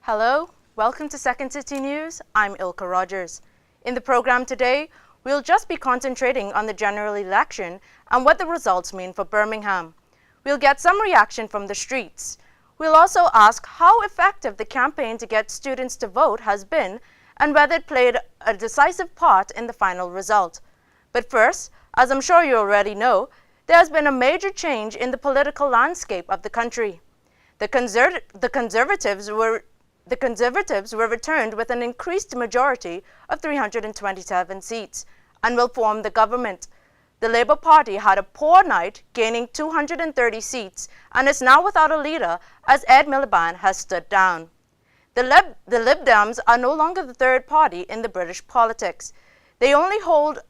Hello, welcome to Second City News. I'm Ilka Rogers. In the program today, we'll just be concentrating on the general election and what the results mean for Birmingham. We'll get some reaction from the streets. We'll also ask how effective the campaign to get students to vote has been and whether it played a decisive part in the final result. But first, as I'm sure you already know, there has been a major change in the political landscape of the country. The Conservatives were returned with an increased majority of 327 seats and will form the government. The Labour Party had a poor night, gaining 230 seats, and is now without a leader as Ed Miliband has stood down. The Lib Dems are no longer the third party in the British politics. They only hold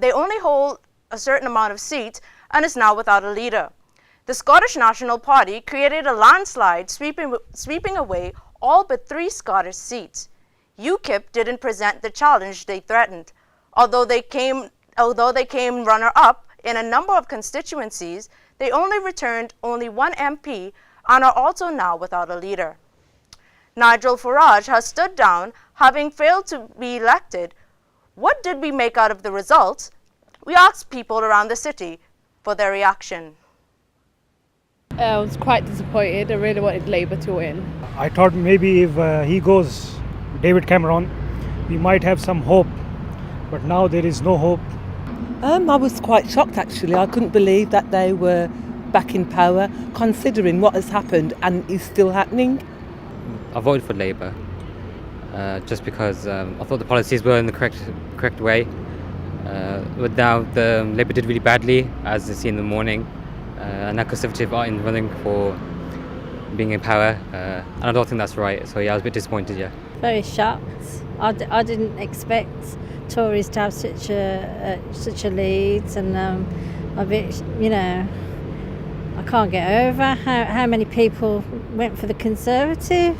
a certain amount of seats and is now without a leader. The Scottish National Party created a landslide, sweeping away all but 3 Scottish seats. UKIP didn't present the challenge they threatened. Although they came runner-up in a number of constituencies, they only returned only 1 MP and are also now without a leader. Nigel Farage has stood down, having failed to be elected. What did we make out of the results? We asked people around the city for their reaction. I was quite disappointed. I really wanted Labour to win. I thought maybe if he goes, David Cameron, we might have some hope. But now there is no hope. I was quite shocked actually. I couldn't believe that they were back in power, considering what has happened and is still happening. I voted for Labour just because I thought the policies were in the correct way. But now the Labour did really badly, as you see in the morning. And now Conservative are in running for being in power, and I don't think that's right. So yeah, I was a bit disappointed. Yeah. Very shocked. I didn't expect Tories to have such a lead, and a bit, I can't get over how many people went for the Conservative.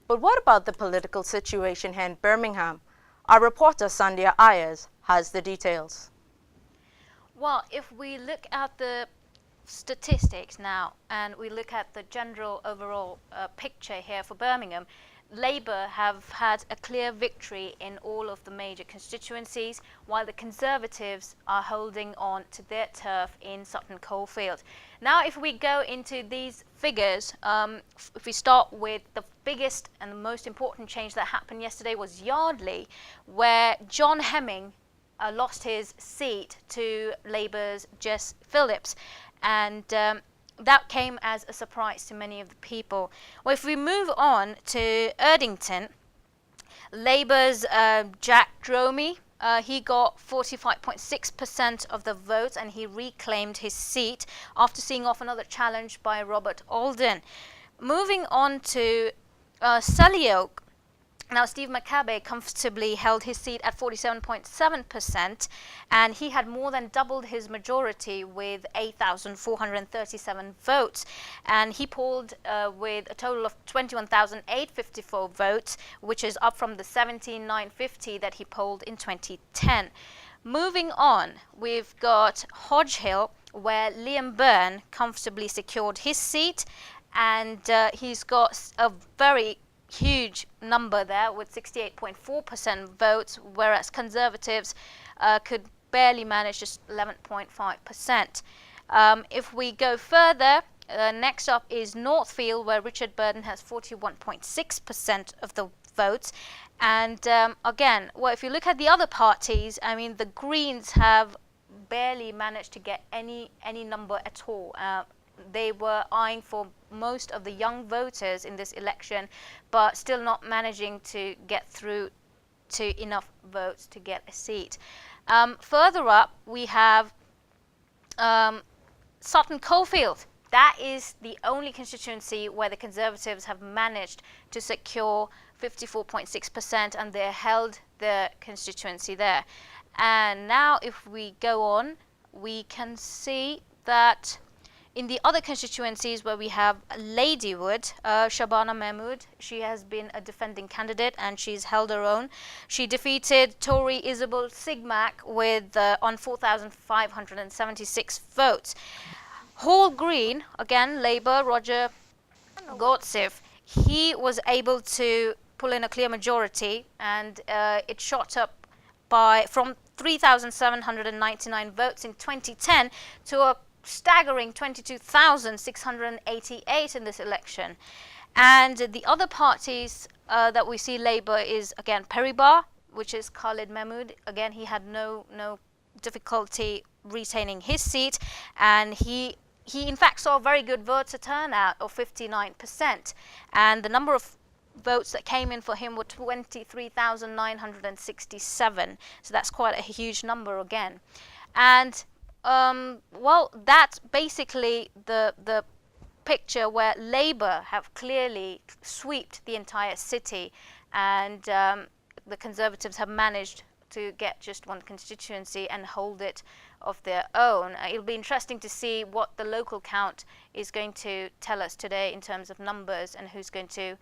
But what about the political situation here in Birmingham? Our reporter Sandhya Ayers has the details. Well, if we look at the statistics now and we look at the general overall picture here for Birmingham, Labour have had a clear victory in all of the major constituencies, while the Conservatives are holding on to their turf in Sutton Coldfield. Now, if we go into these figures, if we start with the biggest and the most important change that happened yesterday was Yardley, where John Hemming lost his seat to Labour's Jess Phillips, and that came as a surprise to many of the people. Well, if we move on to Erdington, Labour's Jack Dromey, he got 45.6% of the votes and he reclaimed his seat after seeing off another challenge by Robert Alden. Moving on to Sullyoke. Now, Steve McCabe comfortably held his seat at 47.7%, and he had more than doubled his majority with 8,437 votes. And he polled with a total of 21,854 votes, which is up from the 17,950 that he polled in 2010. Moving on, we've got Hodge Hill, where Liam Byrne comfortably secured his seat, and he's got a very huge number there with 68.4% votes, whereas Conservatives could barely manage just 11.5%. If we go further, next up is Northfield, where Richard Burden has 41.6% of the votes. And again, well, if you look at the other parties, I mean, the Greens have barely managed to get any number at all. They were eyeing for most of the young voters in this election, but still not managing to get through to enough votes to get a seat. Further up, we have Sutton Coldfield. That is the only constituency where the Conservatives have managed to secure 54.6%, and they held the constituency there. And now if we go on, we can see that in the other constituencies where we have Ladywood, Shabana Mahmood, she has been a defending candidate and she's held her own. She defeated Tory Isabel Sigmack with on 4,576 votes. Hall Green, again Labour, Roger Gottsif, he was able to pull in a clear majority, and it shot up from 3,799 votes in 2010 to a staggering 22,688 in this election. And the other parties that we see Labour is again Peribar, which is Khalid Mahmood. Again, he had no difficulty retaining his seat, and he in fact saw a very good voter turnout of 59%, and the number of votes that came in for him were 23,967. So that's quite a huge number again. And well, that's basically the picture where Labour have clearly swept the entire city, and the Conservatives have managed to get just one constituency and hold it of their own. It'll be interesting to see what the local count is going to tell us today in terms of numbers and who's going to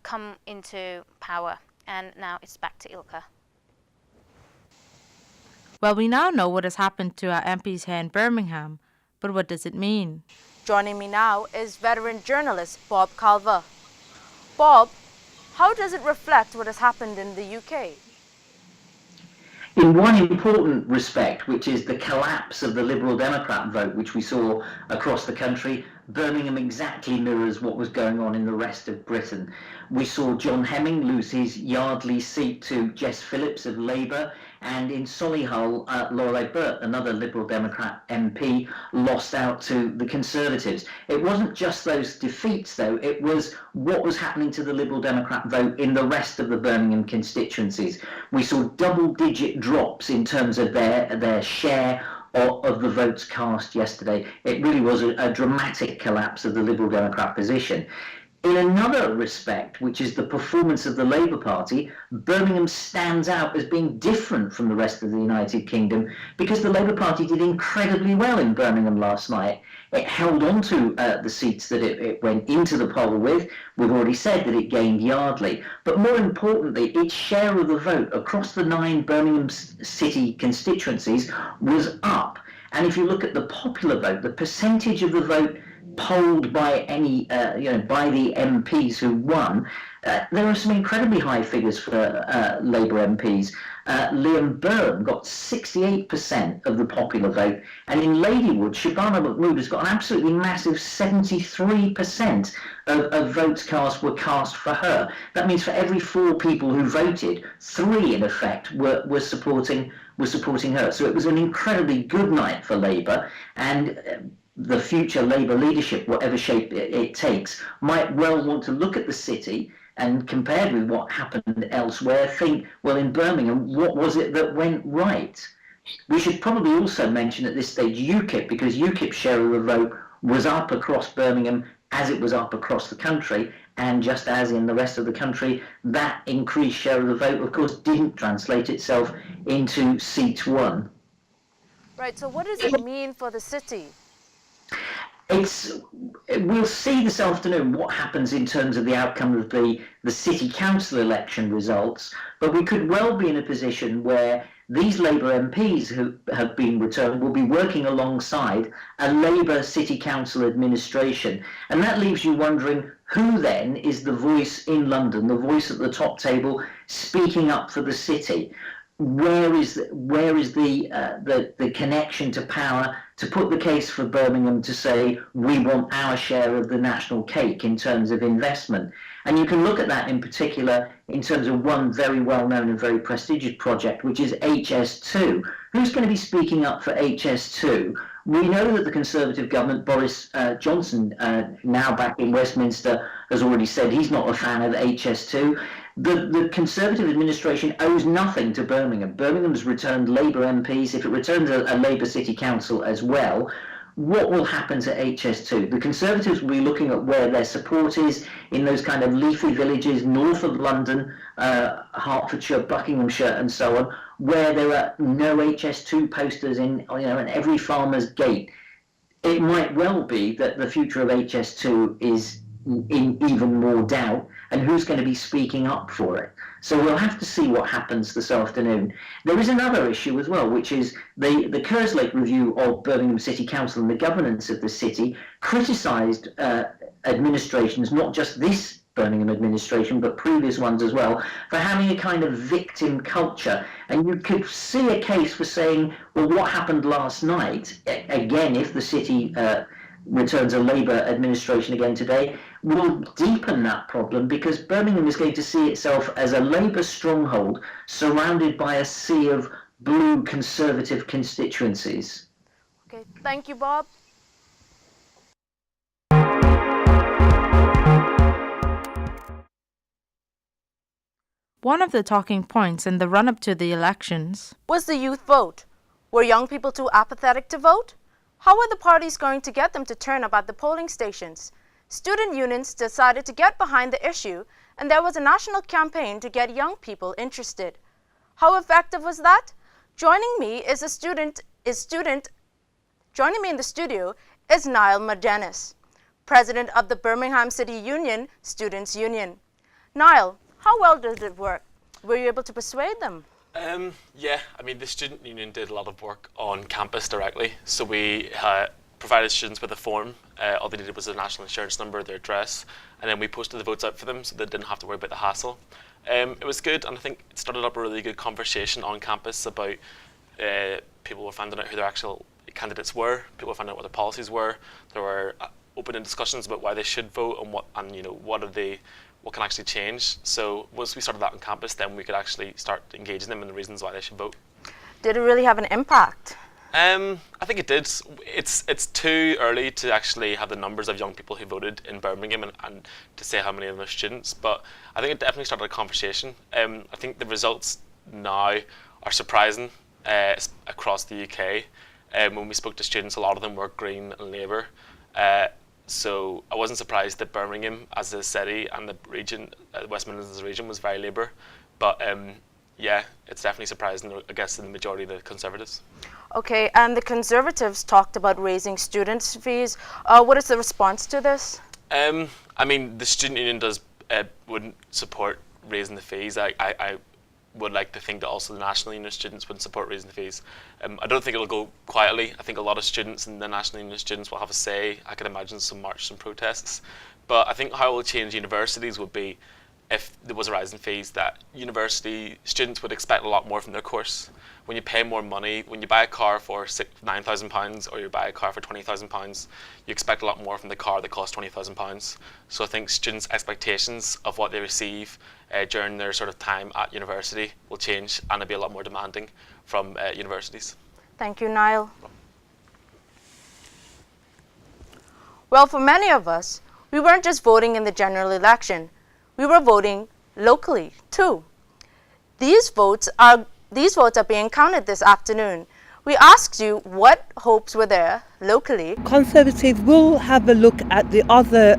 come into power. And now it's back to Ilka. Well, we now know what has happened to our MPs here in Birmingham, but what does it mean? Joining me now is veteran journalist Bob Calver. Bob, how does it reflect what has happened in the UK? In one important respect, which is the collapse of the Liberal Democrat vote, which we saw across the country, Birmingham exactly mirrors what was going on in the rest of Britain. We saw John Hemming lose his Yardley seat to Jess Phillips of Labour, and in Solihull, Lorelei Burt, another Liberal Democrat MP, lost out to the Conservatives. It wasn't just those defeats, though, it was what was happening to the Liberal Democrat vote in the rest of the Birmingham constituencies. We saw double-digit drops in terms of their share of the votes cast yesterday. It really was a dramatic collapse of the Liberal Democrat position. In another respect, which is the performance of the Labour Party, Birmingham stands out as being different from the rest of the United Kingdom because the Labour Party did incredibly well in Birmingham last night. It held on to the seats that it went into the poll with. We've already said that it gained Yardley. But more importantly, its share of the vote across the 9 Birmingham City constituencies was up. And if you look at the popular vote, the percentage of the vote polled by by the MPs who won, there are some incredibly high figures for Labour MPs. Liam Byrne got 68% of the popular vote, and in Ladywood, Shabana Mahmood has got an absolutely massive 73% of votes cast were cast for her. That means for every 4 people who voted, 3 in effect were supporting her. So it was an incredibly good night for Labour, and the future Labour leadership, whatever shape it takes, might well want to look at the city and, compared with what happened elsewhere, think, well, in Birmingham, what was it that went right? We should probably also mention at this stage UKIP, because UKIP's share of the vote was up across Birmingham as it was up across the country, and just as in the rest of the country, that increased share of the vote, of course, didn't translate itself into seats won. Right, so what does it mean for the city? We'll see this afternoon what happens in terms of the outcome of the city council election results, but we could well be in a position where these Labour MPs who have been returned will be working alongside a Labour city council administration, and that leaves you wondering who then is the voice in London, the voice at the top table speaking up for the city. Where is the connection to power to put the case for Birmingham to say we want our share of the national cake in terms of investment? And you can look at that in particular in terms of one very well-known and very prestigious project, which is HS2. Who's going to be speaking up for HS2? We know that the Conservative government, Boris Johnson, now back in Westminster, has already said he's not a fan of HS2. The Conservative administration owes nothing to Birmingham. Birmingham's returned Labour MPs. If it returns a Labour City Council as well, what will happen to HS2? The Conservatives will be looking at where their support is in those kind of leafy villages north of London, Hertfordshire, Buckinghamshire, and so on, where there are no HS2 posters in every farmer's gate. It might well be that the future of HS2 is in even more doubt, and who's going to be speaking up for it. So we'll have to see what happens this afternoon. There is another issue as well, which is the Kerslake review of Birmingham City Council and the governance of the city criticised administrations, not just this Birmingham administration, but previous ones as well, for having a kind of victim culture. And you could see a case for saying, well, what happened last night, again, if the city returns a Labour administration again today, will deepen that problem, because Birmingham is going to see itself as a Labour stronghold surrounded by a sea of blue Conservative constituencies. Okay, thank you, Bob. One of the talking points in the run-up to the elections was the youth vote. Were young people too apathetic to vote? How were the parties going to get them to turn up at the polling stations? Student unions decided to get behind the issue, and there was a national campaign to get young people interested. How effective was that? Joining me in the studio is Niall Madenis, president of the Birmingham City Union Students' Union. Niall, how well did it work? Were you able to persuade them? Yeah, I mean, the student union did a lot of work on campus directly. So we provided students with a form. All they needed was a national insurance number, their address, and then we posted the votes out for them so they didn't have to worry about the hassle. It was good, and I think it started up a really good conversation on campus about people were finding out who their actual candidates were. People were finding out what their policies were. There were open discussions about why they should vote and what can actually change. So once we started that on campus, then we could actually start engaging them in the reasons why they should vote. Did it really have an impact? I think it did. It's too early to actually have the numbers of young people who voted in Birmingham and to say how many of them are students, but I think it definitely started a conversation. I think the results now are surprising across the UK. When we spoke to students, a lot of them were Green and Labour. So I wasn't surprised that Birmingham as a city and the region, West Midlands as a region, was very Labour. But yeah, it's definitely surprising, I guess, in the majority of the Conservatives. Okay, and the Conservatives talked about raising students' fees. What is the response to this? I mean, the student union wouldn't support raising the fees. I would like to think that also the National Union of Students would support raising the fees. I don't think it'll go quietly. I think a lot of students in the National Union of Students will have a say. I can imagine some marches and protests. But I think how it will change universities would be if there was a rise in fees, that university students would expect a lot more from their course. When you pay more money, when you buy a car for £9,000 or you buy a car for £20,000, you expect a lot more from the car that costs £20,000. So I think students' expectations of what they receive during their sort of time at university will change, and it'll be a lot more demanding from universities. Thank you, Niall. Well, for many of us, we weren't just voting in the general election. We were voting locally too. These votes are being counted this afternoon. We asked you what hopes were there locally. Conservatives will have a look at the other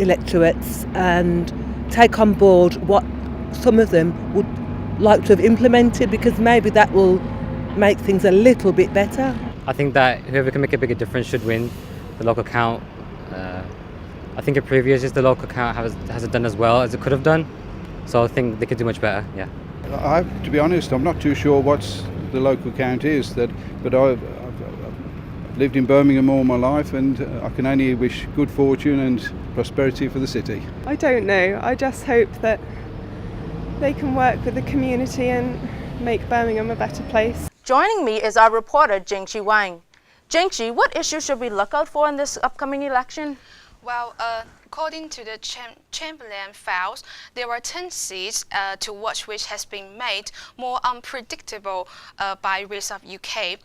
electorates and take on board what some of them would like to have implemented, because maybe that will make things a little bit better. I think that whoever can make a bigger difference should win the local count. I think in previous years the local count hasn't done as well as it could have done, so I think they could do much better. Yeah. To be honest, I'm not too sure what the local count is, but I've lived in Birmingham all my life, and I can only wish good fortune and prosperity for the city. I don't know. I just hope that they can work with the community and make Birmingham a better place. Joining me is our reporter, Jingxi Wang. Jingxi, what issues should we look out for in this upcoming election? Well, according to the Chamberlain files, there are tendencies to watch which has been made more unpredictable by Rest of UK.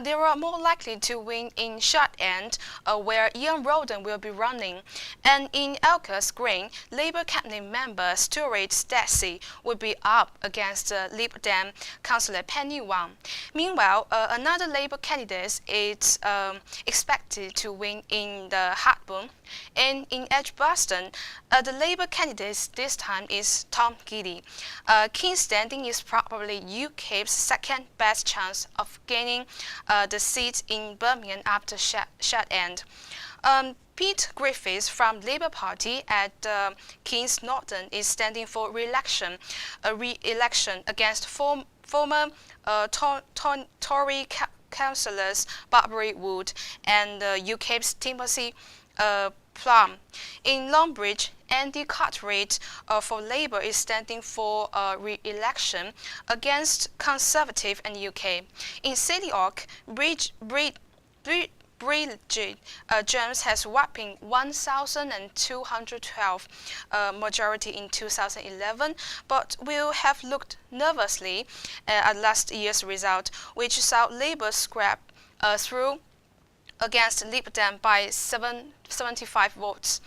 They are more likely to win in Shard End, where Ian Roden will be running. And in Elkers Green, Labour cabinet member Stuart Stacey will be up against Lib Dem councillor Penny Wang. Meanwhile, another Labour candidate is expected to win in the Hartburn. And in Edgbaston, the Labour candidate this time is Tom Giddy. King's Standing is probably UKIP's second best chance of gaining the seat in Birmingham after Shard End. Pete Griffiths from Labour Party at King's Norton is standing for re-election against former Tory councillors Barbary Wood and UKIP's Timothy plum. In Longbridge, Andy Cartwright for Labour is standing for re-election against Conservative and UK. In City Oak, Bridget James has whopping 1,212 majority in 2011, but will have looked nervously at last year's result, which saw Labour scrap through against Lib Dem by 75 votes,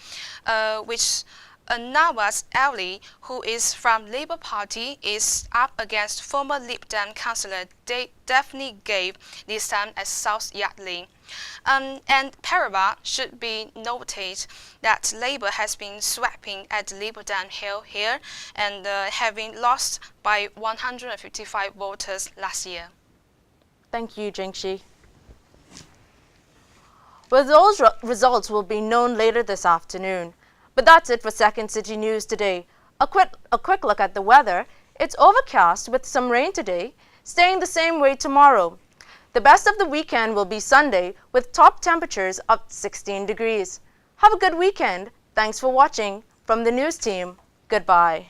which Nawaz Ali, who is from Labour Party, is up against former Lib Dem councillor Daphne Gave, this time as South Yardley. And Paribas should be noted that Labour has been sweeping at Lib Dem Hill here and having lost by 155 voters last year. Thank you, Jingxi. Well, those results will be known later this afternoon. But that's it for Second City News today. A quick look at the weather. It's overcast with some rain today, staying the same way tomorrow. The best of the weekend will be Sunday with top temperatures of 16 degrees. Have a good weekend. Thanks for watching. From the news team, goodbye.